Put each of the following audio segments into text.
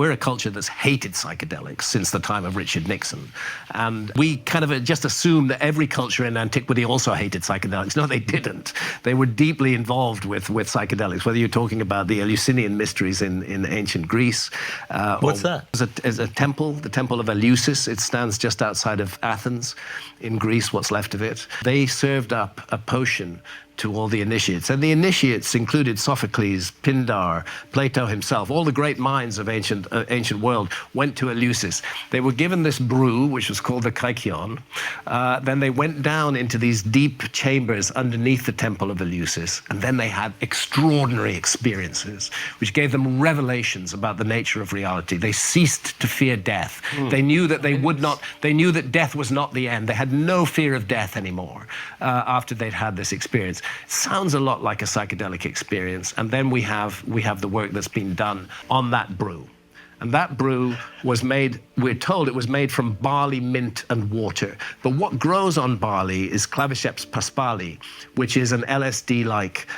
We're a culture that's hated psychedelics since the time of Richard Nixon. And we kind of just assume that every culture in antiquity also hated psychedelics. No, they didn't. They were deeply involved with psychedelics, whether you're talking about the Eleusinian mysteries in ancient Greece. What's that? It's a temple, the Temple of Eleusis. It stands just outside of Athens in Greece, what's left of it. They served up a potion to all the initiates. And the initiates included Sophocles, Pindar, Plato himself. All the great minds of ancient world went to Eleusis. They were given this brew, which was called the kykeon. Then they went down into these deep chambers underneath the temple of Eleusis. And then they had extraordinary experiences, which gave them revelations about the nature of reality. They ceased to fear death. They knew that they knew that death was not the end. They had no fear of death anymore after they'd had this experience. Sounds a lot like a psychedelic experience. And then we have the work that's been done on that brew. And that brew was made, we're told it was made from barley, mint, and water. But what grows on barley is Claviceps paspali, which is an LSD-like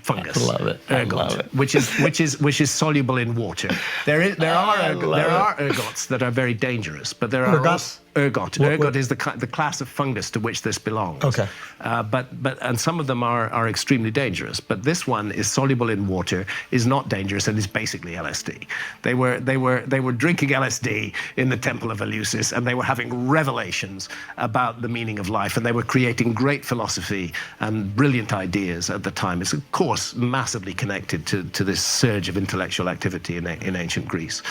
fungus. I love it. Ergot, which is soluble in water. There are ergots that are very dangerous, but there are Ergots? Ergot. Ergot is the class of fungus to which this belongs. Okay. And some of them are extremely dangerous. But this one is soluble in water, is not dangerous, and is basically LSD. They were drinking LSD in the Temple of Eleusis, and they were having revelations about the meaning of life, and they were creating great philosophy and brilliant ideas at the time. It's, of course, massively connected to this surge of intellectual activity in ancient Greece.